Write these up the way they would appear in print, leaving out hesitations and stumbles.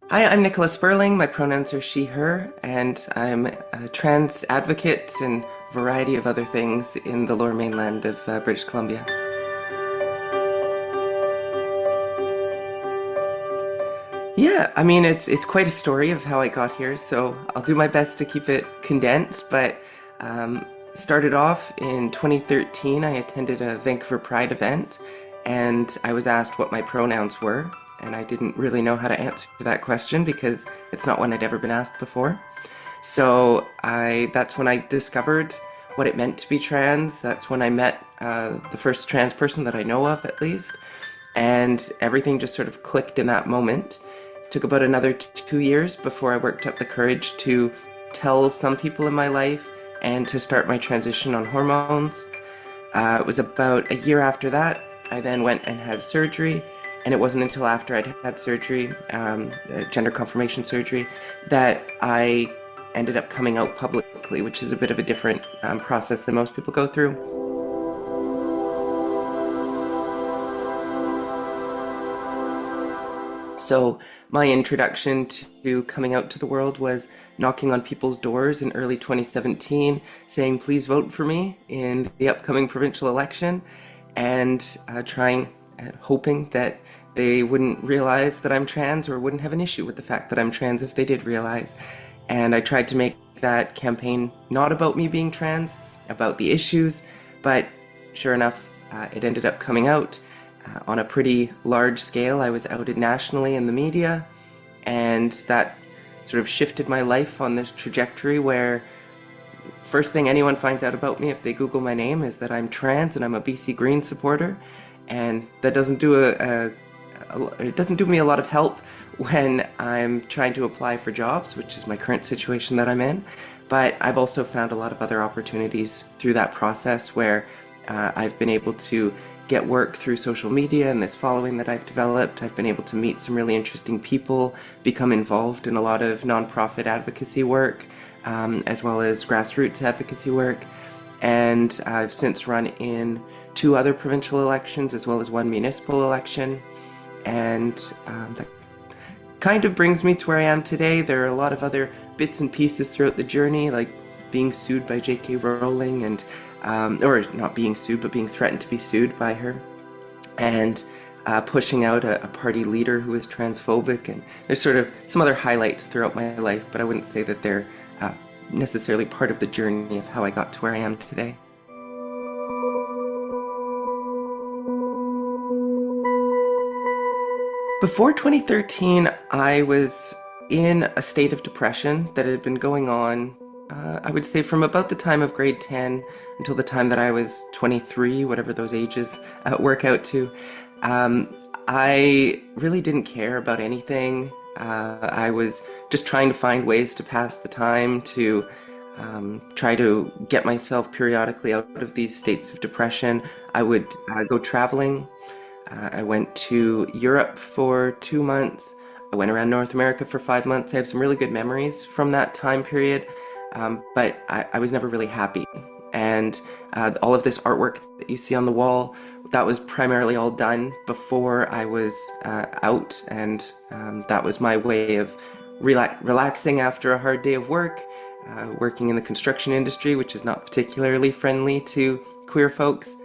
Hi, I'm Nicola Sperling. My pronouns are she, her, and I'm a trans advocate and a variety of other things in the lower mainland of British Columbia. Yeah, I mean it's quite a story of how I got here, so I'll do my best to keep it condensed. But um, started off in 2013. I attended a Vancouver Pride event, and I was asked what my pronouns were, and I didn't really know how to answer that question because it's not one I'd ever been asked before. So that's when I discovered what it meant to be trans. That's when I met the first trans person that I know of, at least, and everything just sort of clicked in that moment. It took about another 2 years before I worked up the courage to tell some people in my life and to start my transition on hormones. It was about a year after that, I then went and had surgery, and it wasn't until after I'd had surgery, gender confirmation surgery, that I ended up coming out publicly, which is a bit of a different process than most people go through. So, my introduction to coming out to the world was knocking on people's doors in early 2017, saying, please vote for me in the upcoming provincial election, and trying and hoping that they wouldn't realize that I'm trans or wouldn't have an issue with the fact that I'm trans if they did realize. And I tried to make that campaign not about me being trans, about the issues, but sure enough, it ended up coming out on a pretty large scale. I was outed nationally in the media, and that sort of shifted my life on this trajectory where first thing anyone finds out about me if they Google my name is that I'm trans and I'm a BC Green supporter, and that doesn't do it doesn't do me a lot of help when I'm trying to apply for jobs, which is my current situation that I'm in. But I've also found a lot of other opportunities through that process where I've been able to get work through social media and this following that I've developed. I've been able to meet some really interesting people, become involved in a lot of nonprofit advocacy work, as well as grassroots advocacy work. And I've since run in two other provincial elections as well as one municipal election. And that kind of brings me to where I am today. There are a lot of other bits and pieces throughout the journey, like being sued by J.K. Rowling and or not being sued, but being threatened to be sued by her, and pushing out a party leader who is transphobic. And there's sort of some other highlights throughout my life, but I wouldn't say that they're necessarily part of the journey of how I got to where I am today. Before 2013, I was in a state of depression that had been going on, I would say, from about the time of grade 10 until the time that I was 23, whatever those ages work out to. Um, I really didn't care about anything. I was just trying to find ways to pass the time, to try to get myself periodically out of these states of depression. I would go traveling. I went to Europe for 2 months. I went around North America for 5 months. I have some really good memories from that time period, but I was never really happy. And all of this artwork that you see on the wall, that was primarily all done before I was out, and that was my way of relaxing after a hard day of work, working in the construction industry, which is not particularly friendly to queer folks.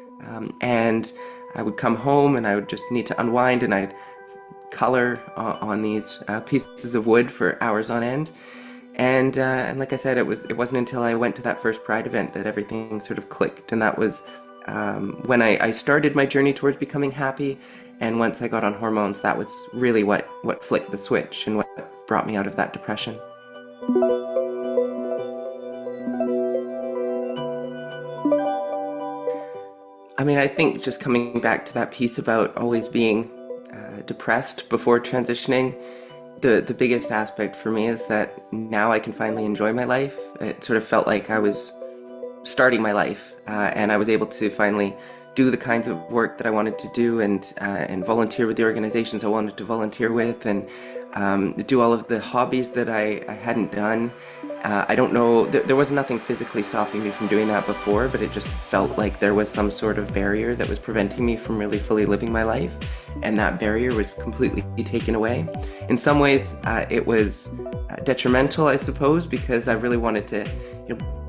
And I would come home and I would just need to unwind, and I'd color on these pieces of wood for hours on end. And like I said, it wasn't until I went to that first Pride event that everything sort of clicked, and that was when I started my journey towards becoming happy. And once I got on hormones, that was really what flicked the switch and what brought me out of that depression. I mean, I think just coming back to that piece about always being depressed before transitioning, the biggest aspect for me is that now I can finally enjoy my life. It sort of felt like I was starting my life, and I was able to finally do the kinds of work that I wanted to do, and volunteer with the organizations I wanted to volunteer with, and do all of the hobbies that I hadn't done. I don't know, there was nothing physically stopping me from doing that before, but it just felt like there was some sort of barrier that was preventing me from really fully living my life. And that barrier was completely taken away. In some ways, it was detrimental, I suppose, because I really wanted to,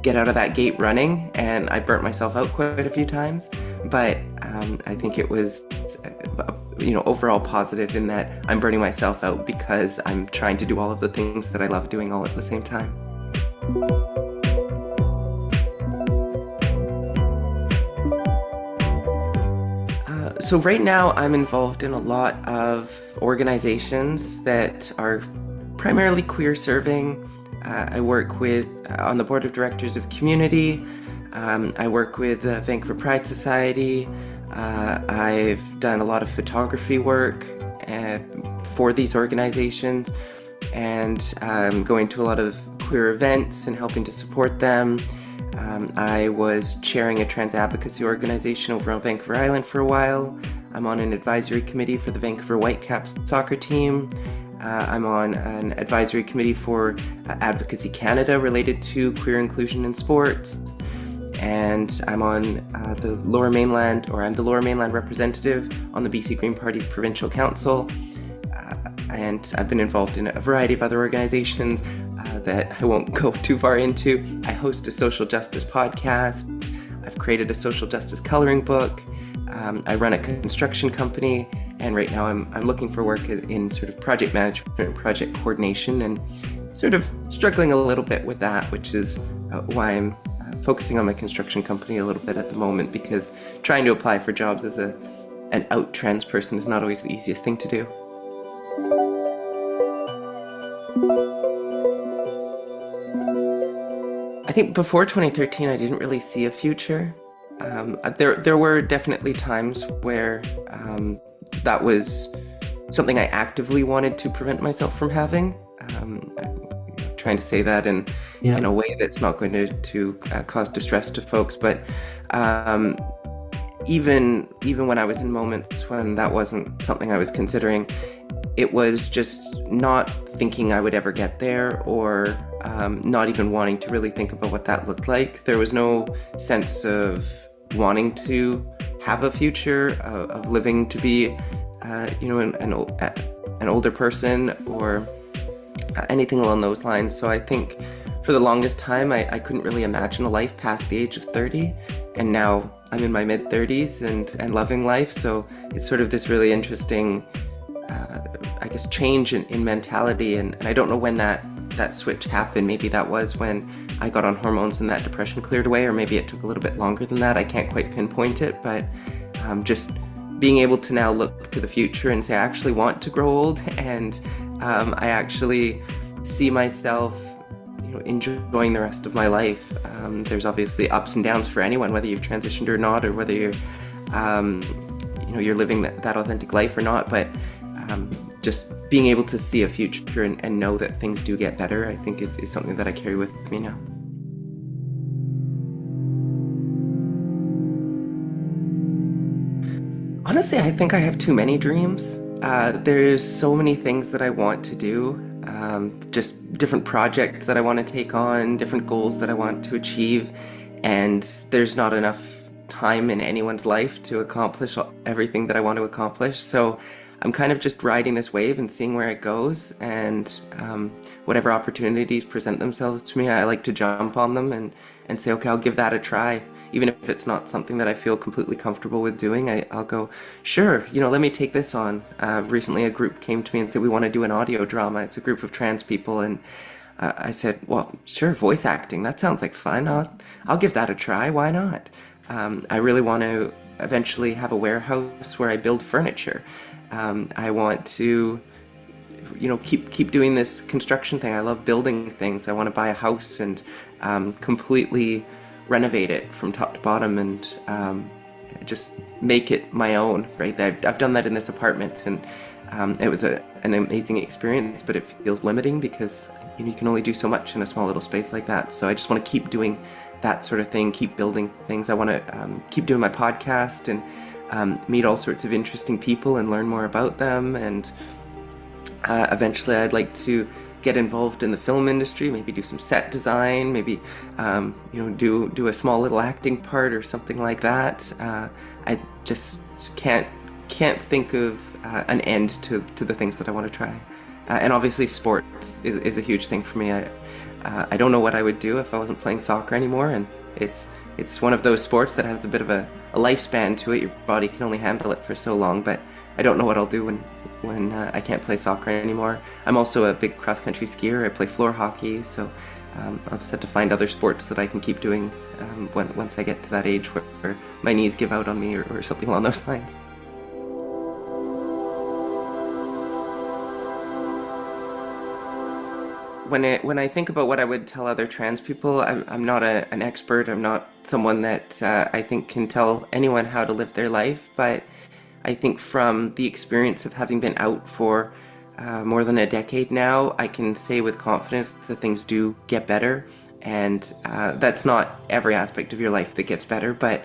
get out of that gate running, and I burnt myself out quite a few times. But I think it was, overall positive in that I'm burning myself out because I'm trying to do all of the things that I love doing all at the same time. So right now I'm involved in a lot of organizations that are primarily queer serving. I work with on the board of directors of Community. I work with Vancouver Pride Society. I've done a lot of photography work for these organizations, and going to a lot of queer events and helping to support them. I was chairing a trans advocacy organization over on Vancouver Island for a while. I'm on an advisory committee for the Vancouver Whitecaps soccer team. I'm on an advisory committee for Advocacy Canada related to queer inclusion in sports. And I'm on the Lower Mainland, or I'm the Lower Mainland representative on the BC Green Party's Provincial Council. And I've been involved in a variety of other organizations that I won't go too far into. I host a social justice podcast. I've created a social justice coloring book. I run a construction company, and right now I'm looking for work in sort of project management, project coordination, and sort of struggling a little bit with that, which is why I'm focusing on my construction company a little bit at the moment, because trying to apply for jobs as an out trans person is not always the easiest thing to do. I think before 2013, I didn't really see a future. There were definitely times where that was something I actively wanted to prevent myself from having. I'm trying to say that in a way that's not going to cause distress to folks, but even when I was in moments when that wasn't something I was considering, it was just not thinking I would ever get there, or not even wanting to really think about what that looked like. There was no sense of wanting to have a future, of living to be, an older person, or anything along those lines. So I think for the longest time, I couldn't really imagine a life past the age of 30. And now I'm in my mid-30s and loving life. So it's sort of this really interesting, change in mentality. And I don't know when that switch happened. Maybe that was when I got on hormones and that depression cleared away, or maybe it took a little bit longer than that. I can't quite pinpoint it, but just being able to now look to the future and say, I actually want to grow old, and I actually see myself enjoying the rest of my life. There's obviously ups and downs for anyone, whether you've transitioned or not, or whether you're you're living that authentic life or not, but just being able to see a future and know that things do get better, I think is something that I carry with me now. Honestly, I think I have too many dreams. There's so many things that I want to do, just different projects that I want to take on, different goals that I want to achieve, and there's not enough time in anyone's life to accomplish everything that I want to accomplish. So I'm kind of just riding this wave and seeing where it goes, and whatever opportunities present themselves to me, I like to jump on them and say, okay, I'll give that a try. Even if it's not something that I feel completely comfortable with doing, I'll go, sure, let me take this on. Recently a group came to me and said, we want to do an audio drama. It's a group of trans people, and I said, well, sure, voice acting, that sounds like fun. I'll give that a try, why not? I really want to eventually have a warehouse where I build furniture. I want to, keep doing this construction thing. I love building things. I want to buy a house and completely renovate it from top to bottom, and just make it my own, right? I've done that in this apartment, and it was an amazing experience, but it feels limiting because you can only do so much in a small little space like that. So I just want to keep doing that sort of thing, keep building things. I want to keep doing my podcast and meet all sorts of interesting people and learn more about them. And eventually I'd like to get involved in the film industry, maybe do some set design, maybe do a small little acting part or something like that. I just can't think of an end to the things that I want to try. And obviously sports is a huge thing for me. I don't know what I would do if I wasn't playing soccer anymore, and it's one of those sports that has a bit of a lifespan to it. Your body can only handle it for so long, but I don't know what I'll do when I can't play soccer anymore. I'm also a big cross-country skier. I play floor hockey, so I'll just have to find other sports that I can keep doing once I get to that age where my knees give out on me or something along those lines. When I think about what I would tell other trans people, I'm not an expert. I'm not someone that I think can tell anyone how to live their life, but I think from the experience of having been out for more than a decade now, I can say with confidence that things do get better. And that's not every aspect of your life that gets better, but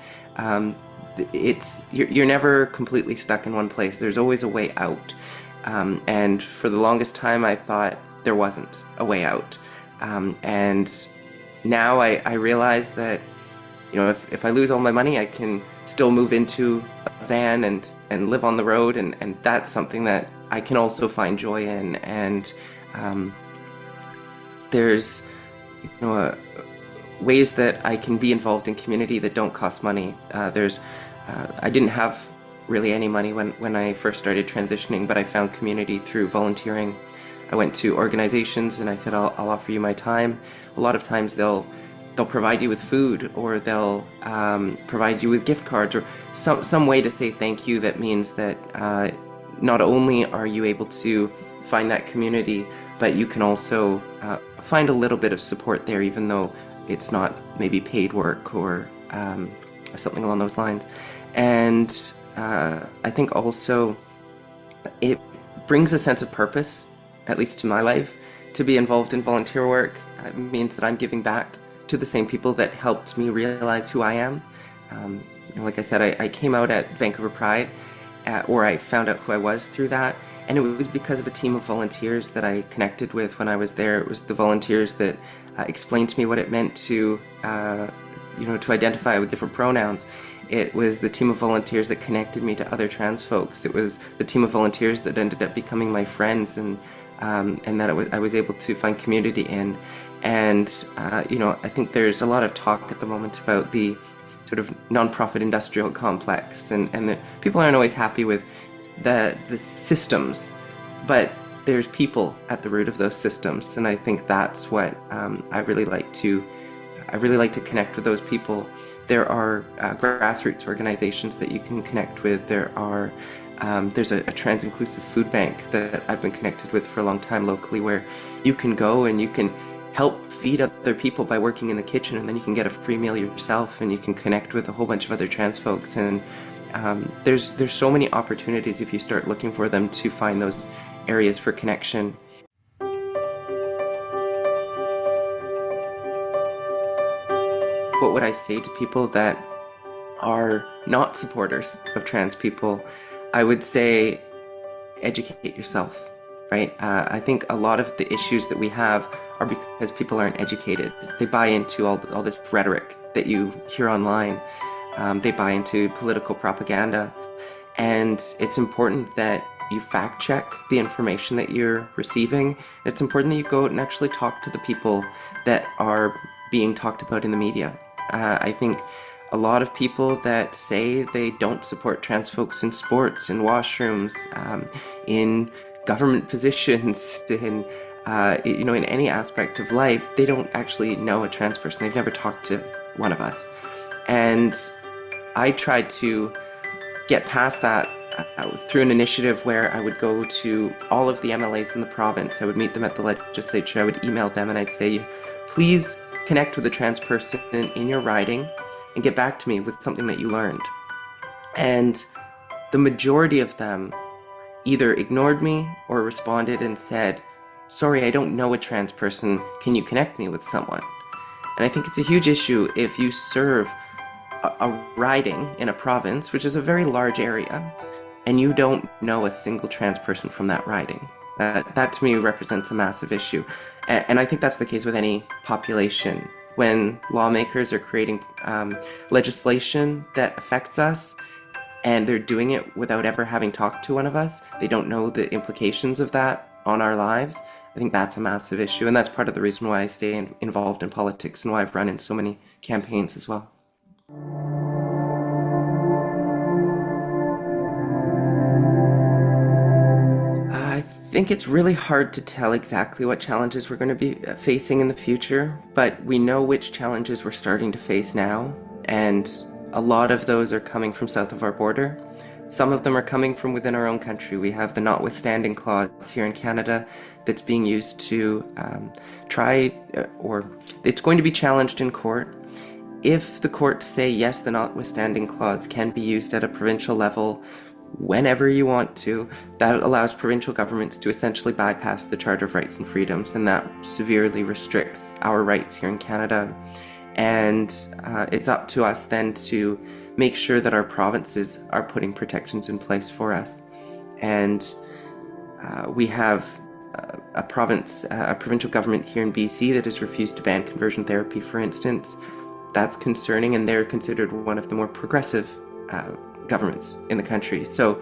you're never completely stuck in one place. There's always a way out. And for the longest time, I thought there wasn't a way out. And now I realize that, if I lose all my money, I can still move into a van and live on the road, and that's something that I can also find joy in. And there's ways that I can be involved in community that don't cost money. I didn't have really any money when I first started transitioning, but I found community through volunteering. I went to organizations and I said, I'll offer you my time. A lot of times they'll provide you with food, or they'll provide you with gift cards, or some way to say thank you that means that not only are you able to find that community, but you can also find a little bit of support there, even though it's not maybe paid work or something along those lines. And I think also it brings a sense of purpose, at least to my life. To be involved in volunteer work means that I'm giving back to the same people that helped me realize who I am. Like I said, I came out at Vancouver Pride, or I found out who I was through that, and it was because of a team of volunteers that I connected with when I was there. It was the volunteers that explained to me what it meant to identify with different pronouns. It was the team of volunteers that connected me to other trans folks. It was the team of volunteers that ended up becoming my friends, and that I was able to find community in. And I think there's a lot of talk at the moment about the sort of nonprofit industrial complex, and that people aren't always happy with the systems, but there's people at the root of those systems, and I think that's what I really like to connect with those people. There are grassroots organizations that you can connect with. There's a trans inclusive food bank that I've been connected with for a long time locally, where you can go and you can help feed other people by working in the kitchen, and then you can get a free meal yourself, and you can connect with a whole bunch of other trans folks. And there's so many opportunities, if you start looking for them, to find those areas for connection. What would I say to people that are not supporters of trans people? I would say educate yourself, right? I think a lot of the issues that we have are because people aren't educated. They buy into all this rhetoric that you hear online. They buy into political propaganda. And it's important that you fact check the information that you're receiving. It's important that you go out and actually talk to the people that are being talked about in the media. I think a lot of people that say they don't support trans folks in sports, in washrooms, in government positions, in any aspect of life, they don't actually know a trans person. They've never talked to one of us. And I tried to get past that through an initiative where I would go to all of the MLAs in the province. I would meet them at the legislature. I would email them and I'd say, please connect with a trans person in your riding and get back to me with something that you learned. And the majority of them either ignored me or responded and said, sorry, I don't know a trans person. Can you connect me with someone? And I think it's a huge issue if you serve a riding in a province, which is a very large area, and you don't know a single trans person from that riding. That to me represents a massive issue. And I think that's the case with any population. When lawmakers are creating legislation that affects us, and they're doing it without ever having talked to one of us, they don't know the implications of that on our lives. I think that's a massive issue, and that's part of the reason why I stay involved in politics and why I've run in so many campaigns as well. I think it's really hard to tell exactly what challenges we're going to be facing in the future, but we know which challenges we're starting to face now, and a lot of those are coming from south of our border. Some of them are coming from within our own country. We have the notwithstanding clause here in Canada that's being used to or it's going to be challenged in court. If the courts say, yes, the notwithstanding clause can be used at a provincial level whenever you want to, that allows provincial governments to essentially bypass the Charter of Rights and Freedoms, and that severely restricts our rights here in Canada. And it's up to us then to make sure that our provinces are putting protections in place for us. And we have a provincial government here in BC that has refused to ban conversion therapy, for instance. That's concerning, and they're considered one of the more progressive governments in the country. So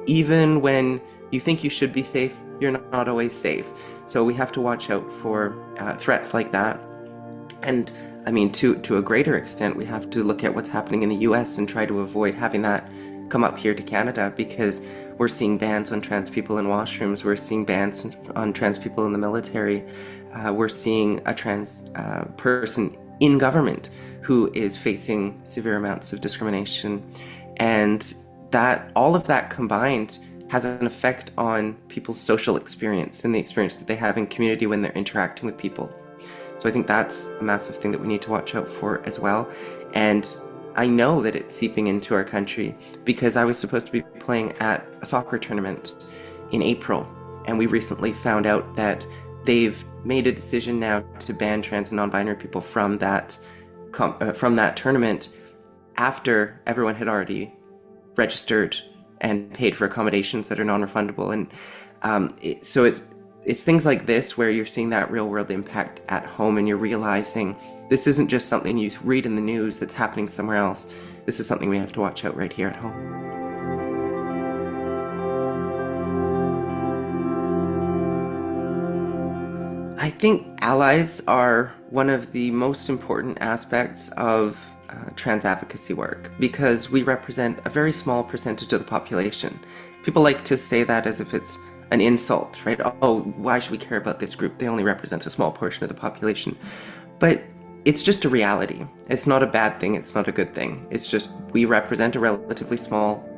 even when you think you should be safe, you're not always safe. So we have to watch out for threats like that. And I mean, to a greater extent, we have to look at what's happening in the US and try to avoid having that come up here to Canada, because we're seeing bans on trans people in washrooms, we're seeing bans on trans people in the military, we're seeing a trans person in government who is facing severe amounts of discrimination. And that all of that combined has an effect on people's social experience and the experience that they have in community when they're interacting with people. So I think that's a massive thing that we need to watch out for as well. And I know that it's seeping into our country because I was supposed to be playing at a soccer tournament in April, and we recently found out that they've made a decision now to ban trans and non-binary people from that tournament after everyone had already registered and paid for accommodations that are non-refundable. And so it's things like this where you're seeing that real world impact at home, and you're realizing this isn't just something you read in the news that's happening somewhere else. This is something we have to watch out right here at home. I think allies are one of the most important aspects of trans advocacy work, because we represent a very small percentage of the population. People like to say that as if it's an insult, right? Oh, why should we care about this group? They only represent a small portion of the population. But it's just a reality. It's not a bad thing. It's not a good thing. It's just we represent a relatively small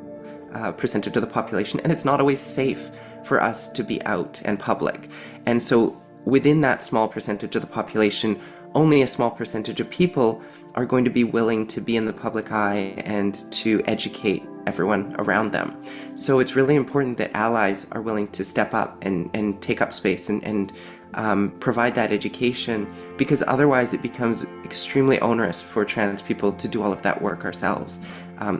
percentage of the population, and it's not always safe for us to be out and public. And so within that small percentage of the population, only a small percentage of people are going to be willing to be in the public eye and to educate everyone around them. So it's really important that allies are willing to step up and take up space and provide that education, because otherwise it becomes extremely onerous for trans people to do all of that work ourselves.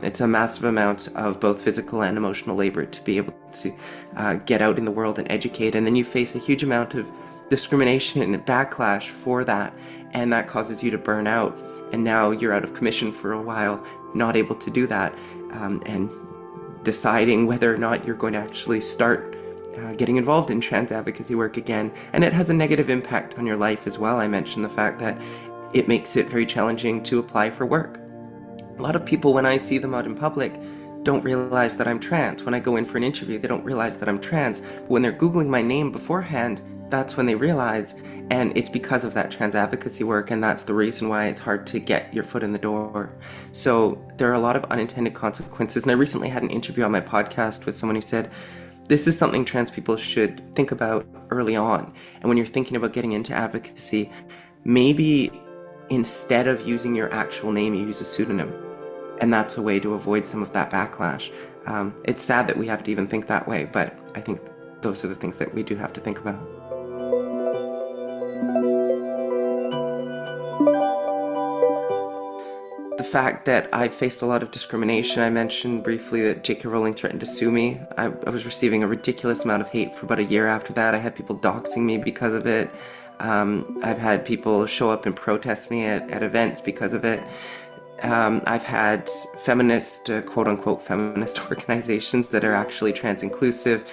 It's a massive amount of both physical and emotional labor to be able to get out in the world and educate, and then you face a huge amount of discrimination and backlash for that, and that causes you to burn out, and now you're out of commission for a while, not able to do that, and deciding whether or not you're going to actually start getting involved in trans advocacy work again. And it has a negative impact on your life as well. I mentioned the fact that it makes it very challenging to apply for work. A lot of people, when I see them out in public, don't realize that I'm trans. When I go in for an interview, they don't realize that I'm trans. But when they're Googling my name beforehand, that's when they realize, and it's because of that trans advocacy work, and that's the reason why it's hard to get your foot in the door. So there are a lot of unintended consequences, and I recently had an interview on my podcast with someone who said, this is something trans people should think about early on. And when you're thinking about getting into advocacy, maybe instead of using your actual name, you use a pseudonym. And that's a way to avoid some of that backlash. It's sad that we have to even think that way, but I think those are the things that we do have to think about. fact that I've faced a lot of discrimination. I mentioned briefly that J.K. Rowling threatened to sue me. I was receiving a ridiculous amount of hate for about a year after that. I had people doxing me because of it. I've had people show up and protest me at events because of it. I've had feminist, quote-unquote feminist organizations that are actually trans-inclusive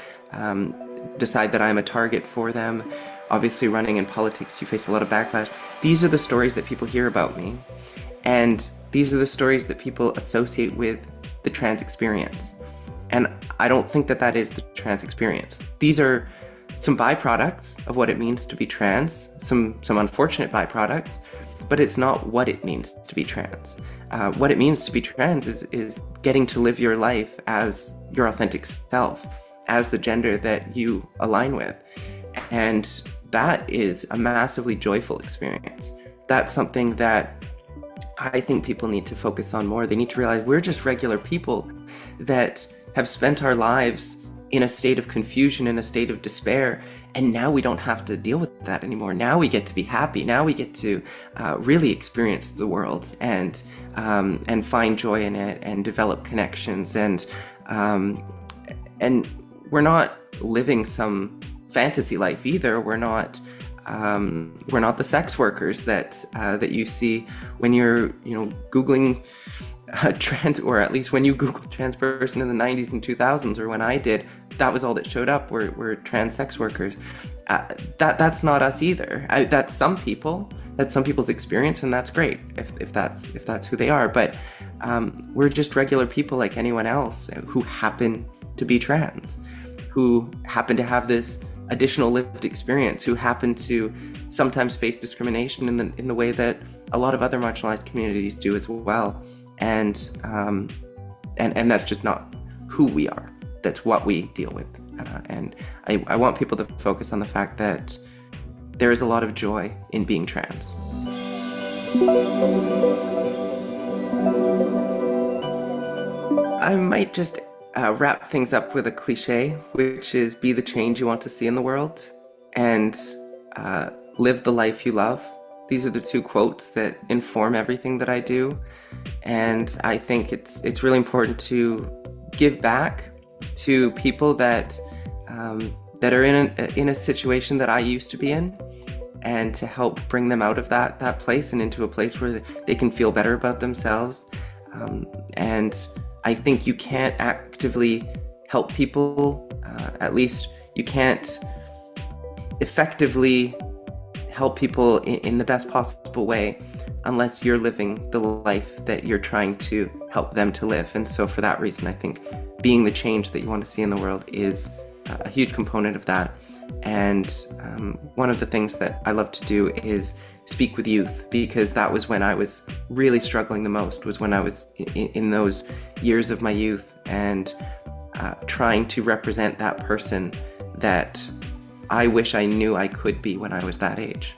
decide that I'm a target for them. Obviously, running in politics, you face a lot of backlash. These are the stories that people hear about me. And these are the stories that people associate with the trans experience. And I don't think that that is the trans experience. These are some byproducts of what it means to be trans, some unfortunate byproducts, but it's not what it means to be trans. What it means to be trans is getting to live your life as your authentic self, as the gender that you align with. And that is a massively joyful experience. That's something that I think people need to focus on more. They need to realize we're just regular people that have spent our lives in a state of confusion, in a state of despair, and now we don't have to deal with that anymore. Now we get to be happy. Now we get to really experience the world and find joy in it and develop connections. And we're not living some fantasy life either. We're not the sex workers that you see when you're Googling trans, or at least when you Google trans person in the 90s and 2000s, or when I did, that was all that showed up were trans sex workers. That's not us either. That's some people. That's some people's experience, and that's great if that's who they are. But we're just regular people like anyone else who happen to be trans, who happen to have this additional lived experience, who happen to sometimes face discrimination in the way that a lot of other marginalized communities do as well. And that's just not who we are. That's what we deal with. And I want people to focus on the fact that there is a lot of joy in being trans. I might just wrap things up with a cliche, which is be the change you want to see in the world and live the life you love. These are the two quotes that inform everything that I do. And I think it's really important to give back to people that are in a situation that I used to be in, and to help bring them out of that place and into a place where they can feel better about themselves. And I think you can't actively help people, at least you can't effectively help people in the best possible way unless you're living the life that you're trying to help them to live. And so for that reason, I think being the change that you want to see in the world is a huge component of that. And one of the things that I love to do is speak with youth, because that was when I was really struggling the most, was when I was in those years of my youth, and trying to represent that person that I wish I knew I could be when I was that age.